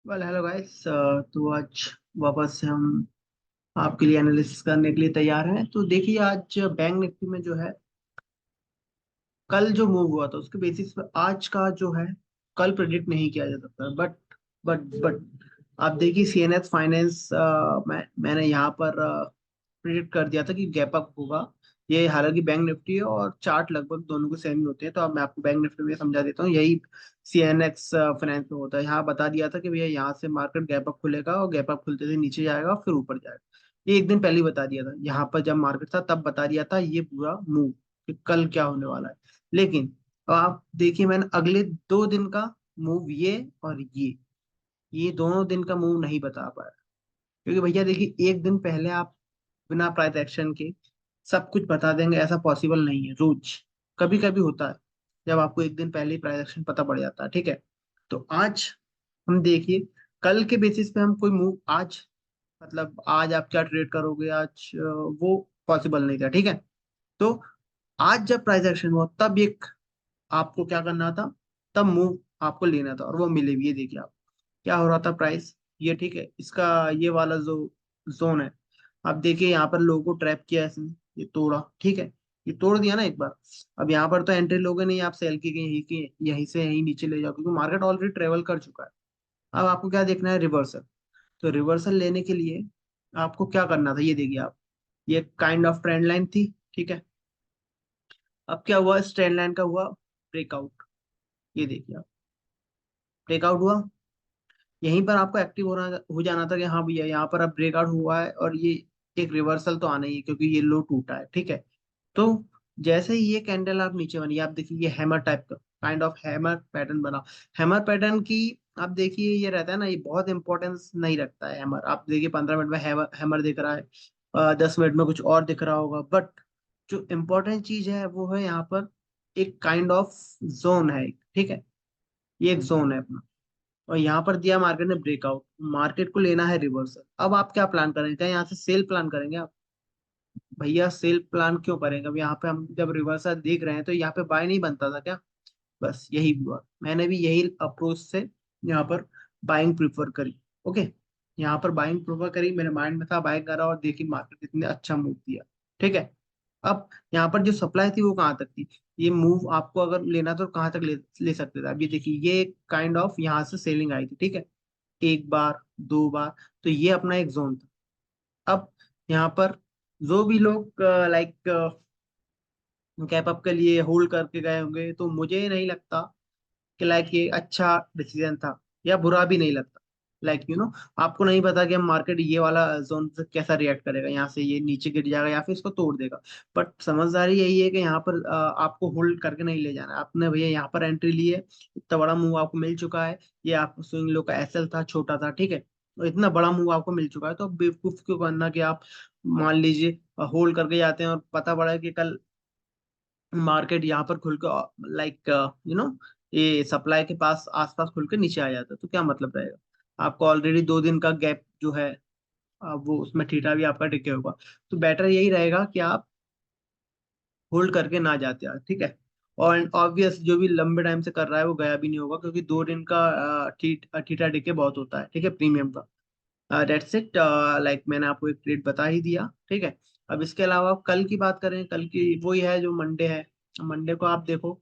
Well hello guys. तो आज वापस से हम आपके लिए एनालिसिस करने के लिए तैयार हैं। तो देखिए, आज बैंक निफ्टी में जो है, कल जो मूव हुआ था उसके बेसिस पे आज का जो है, कल प्रिडिक्ट नहीं किया जा सकता। बट आप देखिए, सीएनएक्स फाइनेंस मैंने यहाँ पर प्रिडिक्ट कर दिया था कि गैप अप होगा। ये हालांकि बैंक निफ्टी है और चार्ट लगभग दोनों को सेम ही होते हैं, तो अब मैं आपको बैंक निफ्टी में समझा देता हूँ। यही सीएनएक्स फाइनेंस में होता है। यहाँ बता दिया था कि भैया यहाँ से मार्केट गैप अप खुलेगा और गैप अप खुलते से नीचे जाएगा फिर ऊपर जाएगा। ये एक दिन पहले ही बता दिया था। यहाँ पर जब मार्केट था तब बता दिया था ये पूरा मूव कि कल क्या होने वाला है। लेकिन अब आप देखिए, मैंने अगले 2 दिन का मूव, ये दोनों दिन का मूव नहीं बता पाया। क्योंकि भैया देखिए, एक दिन पहले आप बिना प्राइस एक्शन के सब कुछ बता देंगे, ऐसा पॉसिबल नहीं है। रोज कभी कभी होता है जब आपको एक दिन पहले ही प्राइस एक्शन पता पड़ जाता है, ठीक है। तो आज हम देखिए, कल के बेसिस पे हम कोई मूव आज, मतलब आज आप क्या ट्रेड करोगे आज, वो पॉसिबल नहीं था, ठीक है। तो आज जब प्राइस एक्शन हुआ तब एक आपको क्या करना था, तब मूव आपको लेना था और वो मिले भी। ये देखिए आप, क्या हो रहा था प्राइस, ये ठीक है, इसका ये वाला जो जोन है, आप देखिए यहाँ पर लोगों को ट्रैप किया इसने, ये तोड़ा, ठीक है। ये तोड़ दिया ना एक बार। अब यहाँ पर तो एंट्री लोगे नहीं आप, सेल की यहीं की यहीं से यहीं नीचे ले जाओ, क्योंकि मार्केट ऑलरेडी ट्रेवल कर चुका है। अब आपको क्या देखना है, रिवर्सल। तो रिवर्सल लेने के लिए आपको क्या करना था, ये देखिए आप, ये काइंड ऑफ ट्रेंड लाइन थी, ठीक है। अब क्या हुआ, इस ट्रेंड लाइन का हुआ ब्रेकआउट। ये देखिए आप, ब्रेकआउट हुआ, यहीं पर आपको एक्टिव हो जाना था कि हाँ भैया यहाँ पर अब ब्रेकआउट हुआ है और ये एक रिवर्सल तो आना ही है, क्योंकि ये लो टूटा है, ठीक है। तो जैसे ही ये कैंडल आप नीचे बनी, आप देखिए ये हैमर टाइप का काइंड ऑफ हैमर पैटर्न बना। हैमर पैटर्न की आप देखिए, ये रहता है ना, ये बहुत इंपॉर्टेंस नहीं रखता है हैमर। आप देखिए 15 मिनट में हैमर हैमर दिख रहा है, 10 मिनट में कुछ और दिख रहा होगा, बट जो इम्पोर्टेंट चीज है वो है यहाँ पर एक काइंड ऑफ जोन है, ठीक है। ये एक जोन है अपना, और यहाँ पर दिया मार्केट ने ब्रेकआउट, मार्केट को लेना है रिवर्सल। अब आप क्या प्लान करेंगे, क्या यहाँ से सेल प्लान करेंगे आप? भैया सेल प्लान क्यों करेंगे, अब यहाँ पे हम जब रिवर्सल देख रहे हैं तो यहाँ पे बाय नहीं बनता था क्या? बस यही हुआ, मैंने भी यही अप्रोच से यहाँ पर बाइंग प्रिफर करी। ओके, यहाँ पर बाइंग प्रिफर करी, मेरे माइंड में था बाइंग करा, और देखी मार्केट इतने अच्छा मूव दिया, ठीक है। अब यहाँ पर जो सप्लाई थी वो कहाँ तक थी, ये मूव आपको अगर लेना तो कहाँ तक ले सकते थे। अब ये देखिए, ये काइंड ऑफ यहाँ से सेलिंग आई थी, ठीक है। एक बार, दो बार, तो ये अपना एक जोन था। अब यहाँ पर जो भी लोग लाइक कैप अप के लिए होल्ड करके गए होंगे, तो मुझे नहीं लगता कि लाइक ये अच्छा डिसीजन था, या बुरा भी नहीं लगता। लाइक आपको नहीं पता कि हम मार्केट ये वाला जोन से कैसा रिएक्ट करेगा, यहाँ से ये नीचे गिर जाएगा या फिर इसको तोड़ देगा। बट समझदारी यही है कि यहाँ पर आपको होल्ड करके नहीं ले जाना है। आपने भैया यहाँ पर एंट्री ली है, इतना बड़ा मूव आपको मिल चुका है। ये आपको स्विंग लो का एसएल था, छोटा था, ठीक है। तो इतना बड़ा मूव आपको मिल चुका है, तो बेवकूफ क्यों करना कि आप मान लीजिए होल्ड करके जाते हैं और पता पड़ा कि कल मार्केट यहाँ पर खुल के लाइक ये सप्लाई के पास आसपास खुल के नीचे आ जाता है, तो क्या मतलब रहेगा। आपको ऑलरेडी 2 दिन का गैप जो है, वो उसमें थीटा भी आपका टिके होगा। तो बेटर यही रहेगा कि आप होल्ड करके ना जाते हैं, ठीक है। और ऑब्वियस जो भी लंबे टाइम से कर रहा है वो गया भी नहीं होगा, क्योंकि 2 दिन का थीटा टिके बहुत होता है, ठीक है, प्रीमियम का। दैट्स इट, लाइक मैंने आपको एक रेट बता ही दिया, ठीक है। अब इसके अलावा कल की बात करें, कल की वही है जो मंडे है। मंडे को आप देखो,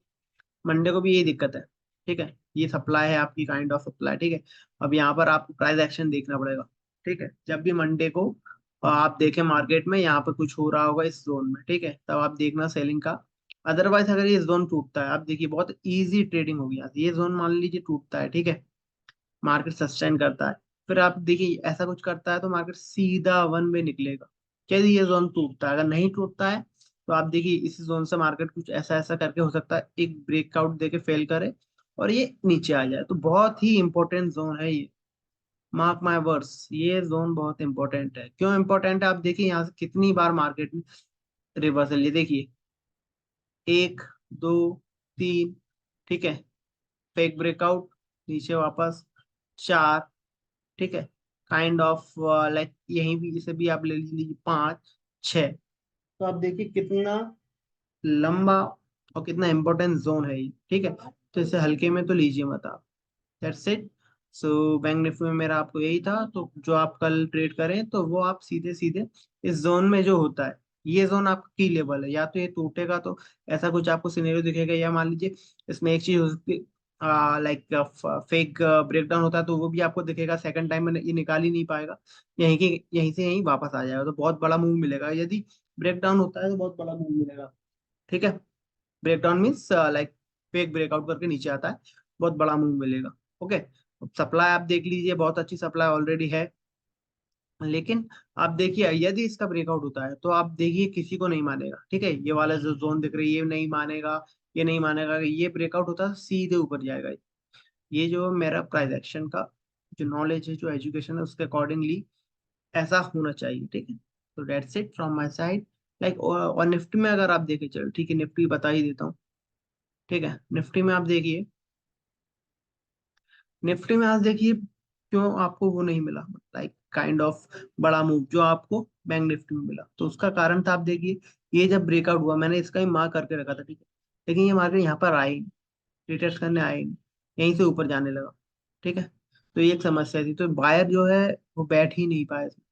मंडे को भी यही दिक्कत है, ठीक है। ये सप्लाई है आपकी, काइंड ऑफ सप्लाई, ठीक है। अब यहाँ पर आपको प्राइस एक्शन देखना पड़ेगा, ठीक है। जब भी मंडे को आप देखें मार्केट में यहाँ पर कुछ हो रहा होगा इस जोन में, ठीक है, तब आप देखना सेलिंग का। अदरवाइज अगर ये जोन टूटता है, आप देखिए बहुत इजी ट्रेडिंग होगी यहाँ से। ये जोन मान लीजिए टूटता है, ठीक है, मार्केट सस्टेन करता है, फिर आप देखिए ऐसा कुछ करता है तो मार्केट सीधा वन वे निकलेगा। यदि ये जोन टूटता है, अगर नहीं टूटता है तो आप देखिए इस जोन से मार्केट कुछ ऐसा ऐसा करके हो सकता है एक ब्रेकआउट देके फेल करे और ये नीचे आ जाए। तो बहुत ही इंपॉर्टेंट जोन है ये, मार्क माय वर्ड्स, ये जोन बहुत इंपॉर्टेंट है। क्यों इंपॉर्टेंट है, आप देखिए यहाँ से कितनी बार मार्केट में रिवर्सल, ये देखिए, एक, दो, तीन, ठीक है, फेक ब्रेकआउट, नीचे वापस, चार, ठीक है, काइंड ऑफ लाइक यहीं भी इसे भी आप ले लीजिए, पाँच, छः। तो आप देखिए कितना लंबा और कितना इंपॉर्टेंट जोन है ये, ठीक है। तो इसे हल्के में तो लीजिए मत आप, that's it. So bank Nifty में मेरा आपको यही था। तो जो आप कल ट्रेड करें तो वो आप सीधे सीधे इस जोन में जो होता है, ये जोन आपका की लेवल है, या तो ये टूटेगा तो ऐसा कुछ आपको सिनेरियो दिखेगा, या मान लीजिए इसमें एक चीज हो सकती लाइक फेक ब्रेकडाउन होता है तो वो भी आपको दिखेगा, सेकंड टाइम में ये निकाल ही नहीं पाएगा, यहीं से यहीं वापस आ जाएगा, तो बहुत बड़ा मूव मिलेगा। यदि ब्रेकडाउन होता है तो बहुत बड़ा मूव मिलेगा। ठीक है, breakdown means like fake breakout करके नीचे आता है, बहुत बड़ा मूव मिलेगा। ओके, सप्लाई आप देख लीजिए, बहुत अच्छी सप्लाई ऑलरेडी है। लेकिन आप देखिए यदि इसका ब्रेकआउट होता है तो आप देखिए किसी को नहीं मानेगा। ठीक है, ये वाला जो जोन दिख रही है ये नहीं मानेगा, ये नहीं मानेगा। ये ब्रेकआउट होता है सीधे ऊपर जाएगा। ये जो मेरा प्राइस एक्शन का जो नॉलेज है, जो एजुकेशन है, उसके अकॉर्डिंगली ऐसा होना चाहिए। ठीक है, तो that's it from my side. Like और निफ्टी में अगर आप देखें, चलो ठीक है निफ्टी बता ही देता हूँ। ठीक है, निफ्टी में आप देखिए, निफ्टी में आज देखिए क्यों आपको वो नहीं मिला, लाइक काइंड ऑफ बड़ा मूव जो आपको बैंक निफ्टी में मिला। तो उसका कारण था, आप देखिए ये जब ब्रेकआउट हुआ मैंने इसका ही मार्क करके रखा था। ठीक है, लेकिन ये मार्केट यहाँ पर आई, रिटेस्ट करने आए नहीं, यहीं से ऊपर जाने लगा। ठीक है, तो ये एक समस्या थी, तो बायर जो है वो बैठ ही नहीं पाए इसमें।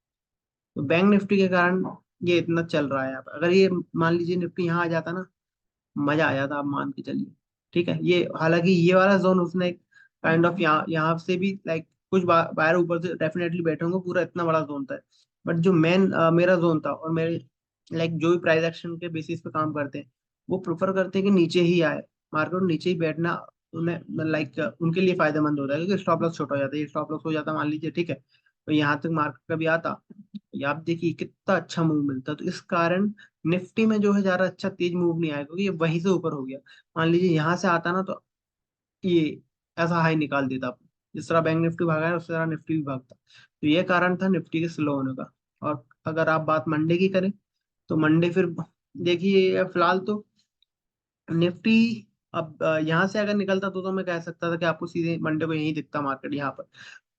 तो बैंक निफ्टी के कारण ये इतना चल रहा है। यहाँ पर अगर ये मान लीजिए निफ्टी यहाँ आ जाता ना, मजा आ जाता, आप मान के चलिए। ठीक है, ये हालांकि ये वाला जोन उसने काइंड ऑफ यहाँ यहाँ से भी लाइक कुछ बाहर ऊपर से डेफिनेटली बैठे होंगे, पूरा इतना बड़ा जोन था। बट जो मेन मेरा जोन था, और मेरे लाइक जो भी प्राइस एक्शन के बेसिस पे काम करते हैं वो प्रेफर करते हैं कि नीचे ही आए, मार्केट नीचे ही बैठना उन्हें लाइक उनके लिए फायदेमंद होता है, क्योंकि स्टॉप लॉस छोटा हो जाता है। ये स्टॉप लॉस हो जाता मान लीजिए, ठीक है, तो यहाँ तक मार्केट कभी आता, ये आप देखिए कितना अच्छा मूव मिलता। तो इस कारण निफ्टी में जो है ज्यादा अच्छा तेज मूव नहीं आया, क्योंकि ये वहीं से ऊपर हो गया। मान लीजिए यहाँ से आता ना तो ये ऐसा हाई निकाल देता आपने, जिस तरह बैंक निफ्टी भागा है उस तरह निफ्टी भी भागता। तो ये कारण था निफ्टी के स्लो होने का। और अगर आप बात मंडे की करें तो मंडे फिर देखिए फिलहाल तो निफ्टी अब यहाँ से अगर निकलता तो मैं कह सकता था कि आपको सीधे मंडे को यही दिखता मार्केट यहाँ पर।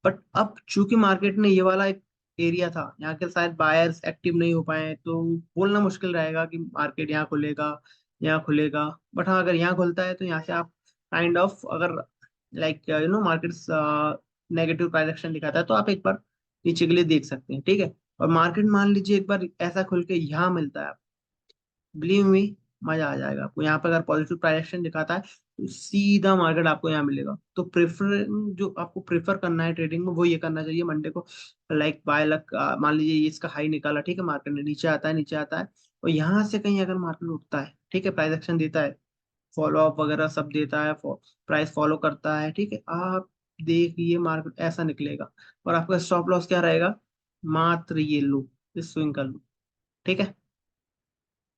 बट अब चूंकि मार्केट ने ये वाला एक एरिया था, यहाँ के शायद बायर्स एक्टिव नहीं हो पाए, तो बोलना मुश्किल रहेगा कि मार्केट यहाँ खुलेगा, यहाँ खुलेगा। बट हाँ, अगर यहाँ खुलता है तो यहाँ से आप काइंड ऑफ अगर लाइक मार्केट नेगेटिव प्राइजेक्शन दिखाता है तो आप एक बार नीचे के लिए देख सकते हैं। ठीक है, और मार्केट मान लीजिए एक बार ऐसा खुल के यहाँ मिलता है, बिलीव मी मजा आ जाएगा आपको। यहाँ पे अगर पॉजिटिव प्राइजेक्शन दिखाता है तो सीधा मार्केट आपको यहाँ मिलेगा। तो प्रेफर जो आपको प्रेफर करना है ट्रेडिंग में वो ये करना चाहिए मंडे को, लाइक बाय लक मान लीजिए ये इसका हाई निकाला, ठीक है, मार्केट ने नीचे आता है, नीचे आता है, और यहाँ से कहीं अगर मार्केट उठता है, ठीक है, प्राइस एक्शन देता है, फॉलो अप वगैरह सब देता है, प्राइस फॉलो करता है, ठीक है, आप देखिए मार्केट ऐसा निकलेगा। और आपका स्टॉप लॉस क्या रहेगा, मात्र ये लो, इस स्विंग का लो। ठीक है,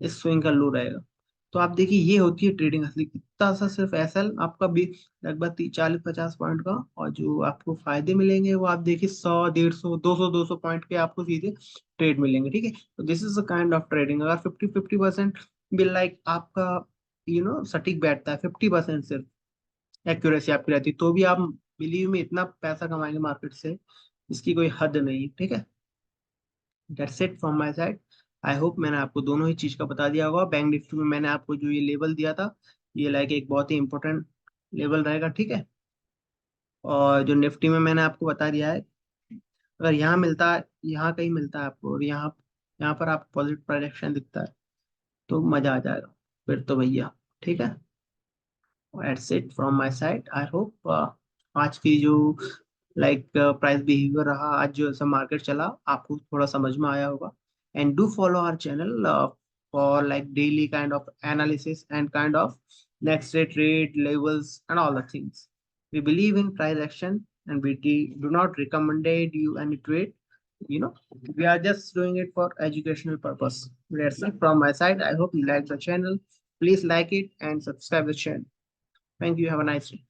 इस स्विंग का लो रहेगा। तो आप देखिए ये होती है ट्रेडिंग असली। इतना सा सिर्फ एसएल आपका भी लगभग 40-50 पॉइंट का, और जो आपको फायदे मिलेंगे वो आप देखिए 100, 150, 200 पॉइंट के आपको सीधे ट्रेड मिलेंगे। ठीक है, तो this is a kind of trading. अगर 50-50% भी लाइक आपका सटीक बैठता है, 50% सिर्फ एक्यूरेसी आपकी रहती है, तो भी आप बिलीव में इतना पैसा कमाएंगे मार्केट से, इसकी कोई हद नहीं। ठीक है, that's it from my side. I hope मैंने आपको दोनों ही चीज का बता दिया होगा। बैंक निफ्टी में मैंने आपको जो ये लेवल दिया था, ये लाइक एक बहुत ही इंपॉर्टेंट लेवल रहेगा। ठीक है, और जो निफ्टी में मैंने आपको बता दिया है, अगर यहाँ मिलता है, यहाँ कहीं मिलता है आपको, और यहाँ यहाँ पर आपको पॉजिटिव प्रोजेक्शन दिखता है तो मजा आ जाएगा फिर तो भैया। ठीक है, that's it from my side. I hope आज की जो लाइक प्राइस बिहेवियर रहा, आज जो ऐसा मार्केट चला, आपको थोड़ा समझ में आया होगा। And do follow our channel for like daily kind of analysis and kind of next day trade levels and all the things. We believe in price action, and we do not recommend you any trade. We are just doing it for educational purpose. That's it from my side. I hope you like the channel. Please like it and subscribe the channel. Thank you. Have a nice day.